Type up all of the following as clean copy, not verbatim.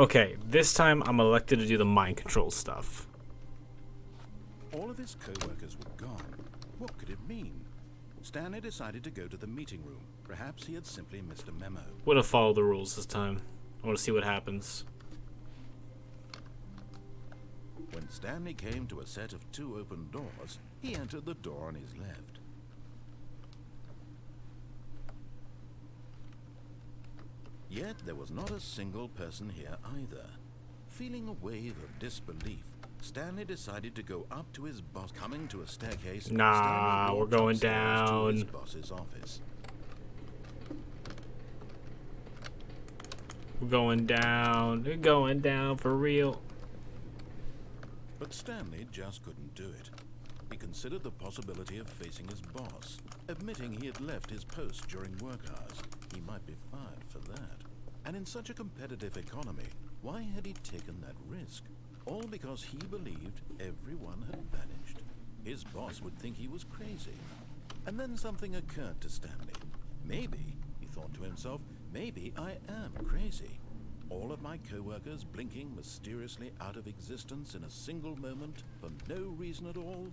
Okay, this time I'm elected to do the mind control stuff. All of his co-workers were gone. What could it mean? Stanley decided to go to the meeting room. Perhaps he had simply missed a memo. Would have followed the rules this time. I want to see what happens. When Stanley came to a set of 2 open doors, he entered the door on his left. Yet there was not a single person here either. Feeling a wave of disbelief, Stanley decided to go up to his boss. Coming to a staircase, Nah, Stanley we're walked going upstairs to his down. boss's office. We're going down. We're going down for real. But Stanley just couldn't do it. He considered the possibility of facing his boss, admitting he had left his post during work hours. He might be fired for that. And in such a competitive economy, why had he taken that risk? All because he believed everyone had vanished. His boss would think he was crazy. And then something occurred to Stanley. Maybe, he thought to himself, maybe I am crazy. All of my co-workers blinking mysteriously out of existence in a single moment for no reason at all.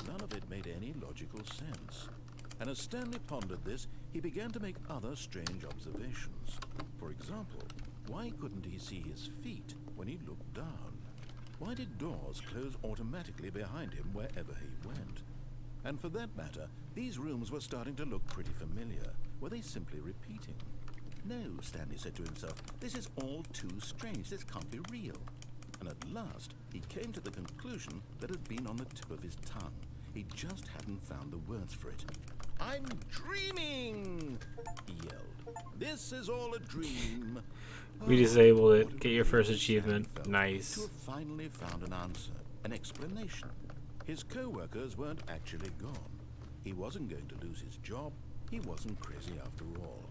None of it made any logical sense. And as Stanley pondered this, he began to make other strange observations. For example, why couldn't he see his feet when he looked down? Why did doors close automatically behind him wherever he went? And for that matter, these rooms were starting to look pretty familiar. Were they simply repeating? No, Stanley said to himself, this is all too strange. This can't be real. And at last, he came to the conclusion that had been on the tip of his tongue. He just hadn't found the words for it. I'm dreaming, he yelled. This is all a dream. We disabled it. Get your first achievement. To Nice. have finally found an answer, an explanation. His co-workers weren't actually gone. He wasn't going to lose his job. He wasn't crazy after all.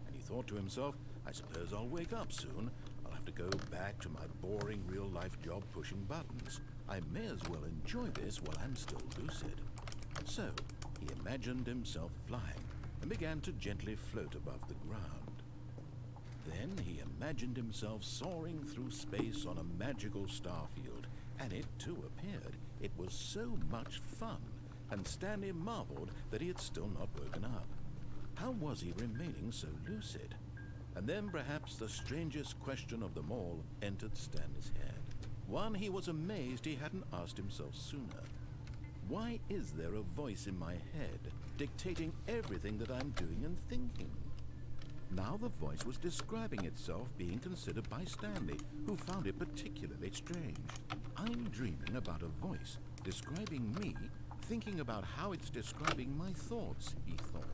And he thought to himself, I suppose I'll wake up soon. I'll have to go back to my boring real-life job pushing buttons. I may as well enjoy this while I'm still lucid. So, he imagined himself flying and began to gently float above the ground. Then he imagined himself soaring through space on a magical starfield, and it too appeared. It was so much fun, and Stanley marveled that he had still not woken up. How was he remaining so lucid? And then perhaps the strangest question of them all entered Stanley's head. One he was amazed he hadn't asked himself sooner. Why is there a voice in my head dictating everything that I'm doing and thinking? Now the voice was describing itself being considered by Stanley, who found it particularly strange. I'm dreaming about a voice describing me, thinking about how it's describing my thoughts, he thought.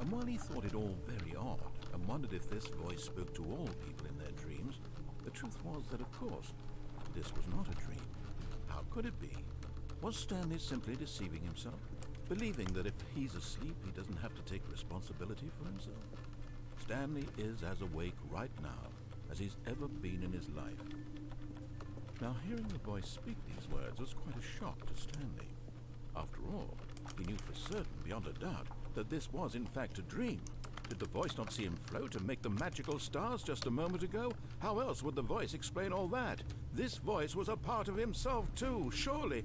And while he thought it all very odd and wondered if this voice spoke to all people in their dreams, the truth was that, of course, this was not a dream. How could it be? Was Stanley simply deceiving himself, believing that if he's asleep, he doesn't have to take responsibility for himself? Stanley is as awake right now as he's ever been in his life. Now, hearing the voice speak these words was quite a shock to Stanley. After all, he knew for certain, beyond a doubt, that this was in fact a dream. Did the voice not see him float and make the magical stars just a moment ago? How else would the voice explain all that? This voice was a part of himself too. Surely,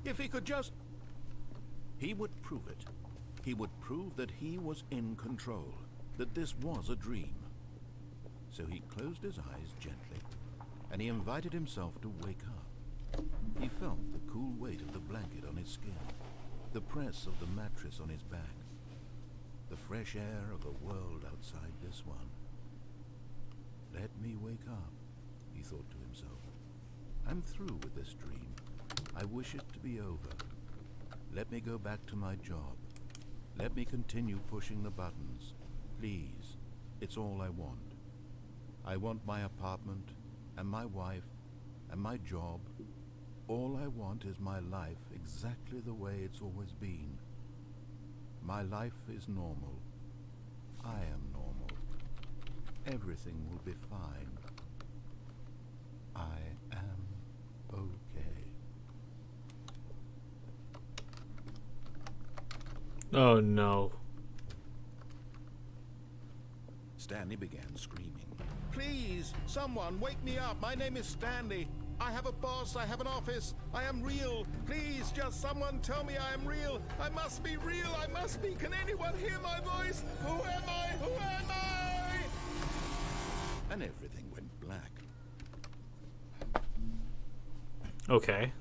if he could just... He would prove it. He would prove that he was in control, that this was a dream. So he closed his eyes gently, and he invited himself to wake up. He felt the cool weight of the blanket on his skin, the press of the mattress on his back, the fresh air of the world outside this one. Let me wake up, he thought to himself. I'm through with this dream. I wish it to be over. Let me go back to my job. Let me continue pushing the buttons. Please, it's all I want. I want my apartment, and my wife, and my job. All I want is my life exactly the way it's always been. My life is normal. I am normal. Everything will be fine. I am okay. Oh no. Stanley began screaming. Please, someone, wake me up. My name is Stanley. I have a boss. I have an office. I am real. Please, just someone tell me I am real. I must be real. I must be. Can anyone hear my voice? Who am I? Who am I? And everything went black. Okay.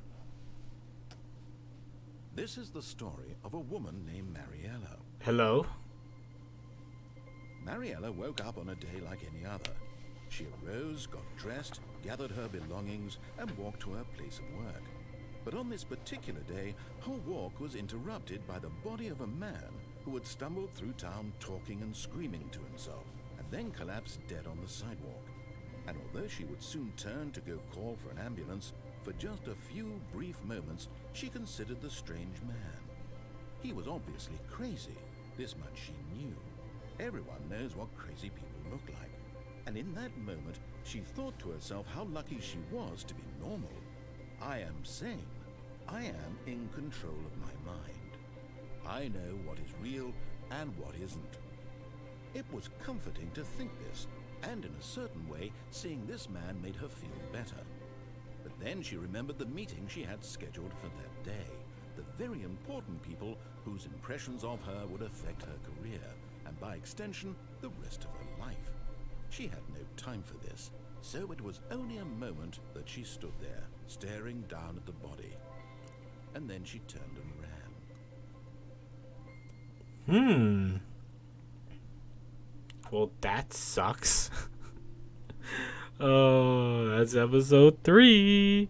This is the story of a woman named Mariella. Hello? Mariella woke up on a day like any other. She arose, got dressed, gathered her belongings, and walked to her place of work. But on this particular day, her walk was interrupted by the body of a man who had stumbled through town talking and screaming to himself, and then collapsed dead on the sidewalk. And although she would soon turn to go call for an ambulance, for just a few brief moments she considered the strange man. He was obviously crazy, this much she knew. Everyone knows what crazy people look like. And in that moment, she thought to herself how lucky she was to be normal. I am sane. I am in control of my mind. I know what is real and what isn't. It was comforting to think this, and in a certain way, seeing this man made her feel better. But then she remembered the meeting she had scheduled for that day, the very important people whose impressions of her would affect her career, and by extension, the rest of her life. She had no time for this, so it was only a moment that she stood there, staring down at the body. And then she turned and ran. Well, that sucks. Oh, that's episode 3.